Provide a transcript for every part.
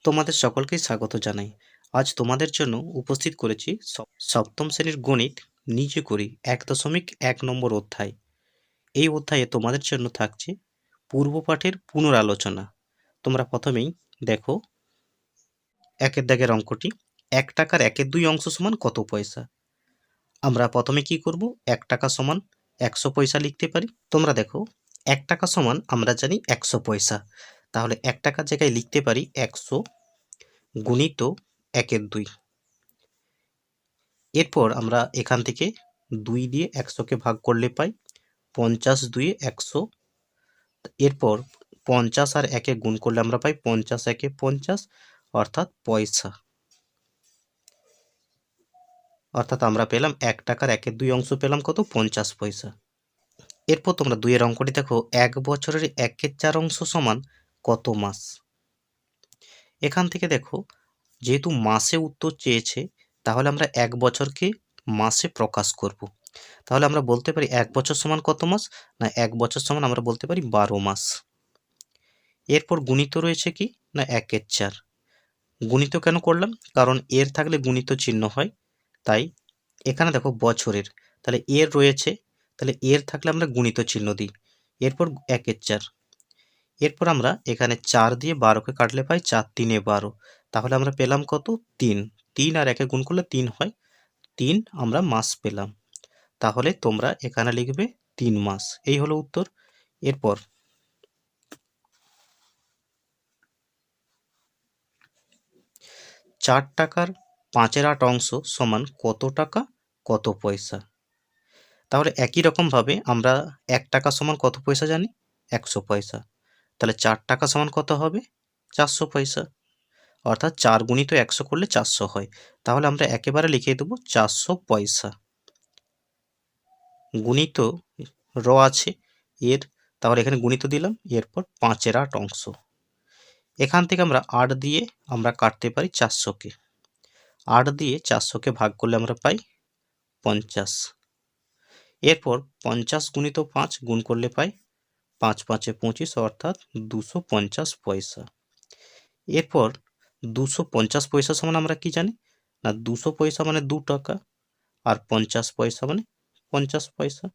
তোমাদের সকলকেই স্বাগত জানাই। আজ তোমাদের জন্য উপস্থিত করেছি সপ্তম শ্রেণীর গণিত নিজে করি ১.১ নম্বর অধ্যায়। এই অধ্যায়ে তোমাদের জন্য থাকছে পূর্বপাঠের পুনরালোচনা। তোমরা প্রথমেই দেখো একের দাগের অঙ্কটি। ১ টাকার ১/২ অংশ সমান কত পয়সা? আমরা প্রথমে কি করব? ১ টাকা সমান ১০০ পয়সা লিখতে পারি। তোমরা দেখো ১ টাকা সমান আমরা জানি ১০০ পয়সা। তাহলে ১ টাকার জায়গায় লিখতে পারি ১০০ গুণিত ১/২। এরপর আমরা এখান থেকে ২ দিয়ে ১০০কে ভাগ করলে পাই ৫০ ২ ১০০। এরপর ৫০ আর ১ গুণ করলে আমরা পাই ৫০ ১ ৫০, অর্থাৎ পয়সা। অর্থাৎ আমরা পেলাম ১ টাকার ১/২ অংশ পেলাম কত? ৫০ পয়সা। এরপর তোমরা ২ এর অঙ্কটি দেখো, ১ বছরের ১/৪ অংশ সমান কত মাস? এখান থেকে দেখো যেহেতু মাসে উত্তর চেয়েছে, তাহলে আমরা ১ বছরকে মাসে প্রকাশ করব। তাহলে আমরা বলতে পারি ১ বছর সমান কত মাস? না ১ বছর সমান আমরা বলতে পারি ১২ মাস। এরপর গুণিত রয়েছে কি? না ১/৪। গুণিত কেন করলাম? কারণ এর থাকলে গুণিত চিহ্ন হয়, তাই এখানে দেখো বছরের, তাহলে এর রয়েছে, তাহলে এর থাকলে আমরা গুণিত চিহ্ন দিই। এরপর ১/৪। এরপর আমরা এখানে ৪ দিয়ে ১২কে কাটলে পাই ৪ ৩ ১২। তাহলে আমরা পেলাম কত? ৩। ৩ আর ১ গুণ করলে ৩ হয়। ৩ আমরা মাস পেলাম। তাহলে তোমরা এখানে লিখবে ৩ মাস। এই হলো উত্তর। এরপর ৪ টাকার ৫/৮ অংশ সমান কত টাকা কত পয়সা? তাহলে একই রকমভাবে আমরা ১ টাকা সমান কত পয়সা জানি? ১০০ পয়সা। তাহলে ৪ টাকা সমান কত হবে? ৪০০ পয়সা। অর্থাৎ ৪ গুণিত ১০০ করলে ৪০০ হয়। তাহলে আমরা একেবারে লিখে দেবো ৪০০ পয়সা। গুণিত আছে এর, তাহলে এখানে গুণিত দিলাম। এরপর ৫/৮ অংশ। এখান থেকে আমরা ৮ দিয়ে আমরা কাটতে পারি ৪০০কে। ৮ দিয়ে ৪০০কে ভাগ করলে আমরা পাই ৫০। এরপর ৫০ গুণিত ৫ গুণ করলে পাই ৫ ৫ ২৫, অর্থাৎ ২৫০ পয়সা। এরপর ২৫০ পয়সা সমান আমরা কি জানি? না ২০০ পয়সা মানে ২ টাকা, আর ৫০ পয়সা মানে ৫০ পয়সা।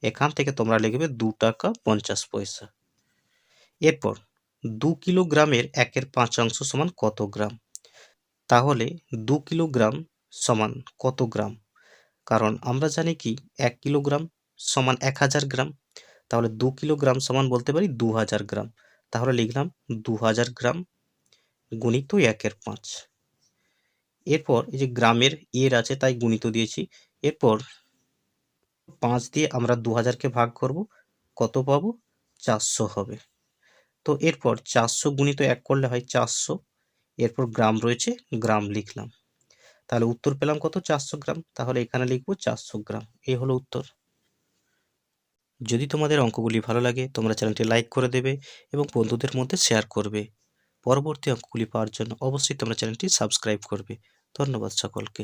এখান থেকে তোমরা লিখবে ২ টাকা ৫০ পয়সা। এরপর ২ কিলোগ্রামের ১/৫ অংশ সমান কত গ্রাম? তাহলে ২ কিলোগ্রাম সমান কত গ্রাম? কারণ আমরা জানি কি ১ কিলোগ্রাম সমান ১০০০ গ্রাম। তাহলে ২ কিলোগ্রাম সমান বলতে পারি ২০০০ গ্রাম। তাহলে লিখলাম ২০০০ গ্রাম গুণিত ১/৫। এরপর এই যে গ্রামের এর আছে তাই গুণিত দিয়েছি। এরপর ৫ দিয়ে আমরা ২০০০কে ভাগ করব, কত পাবো? ৪০০ হবে। তো এরপর ৪০০ গুণিত ১ করলে হয় ৪০০। এরপর গ্রাম রয়েছে, গ্রাম লিখলাম। তাহলে উত্তর পেলাম কত? ৪০০ গ্রাম। তাহলে এখানে লিখবো ৪০০ গ্রাম। এই হলো উত্তর। যদি তোমাদের অঙ্কগুলি ভালো লাগে, তোমরা চ্যানেলটি লাইক করে দেবে এবং বন্ধুদের মধ্যে শেয়ার করবে। পরবর্তী অঙ্কগুলি পাওয়ার জন্য অবশ্যই তোমরা চ্যানেলটি সাবস্ক্রাইব করবে। ধন্যবাদ সকলকে।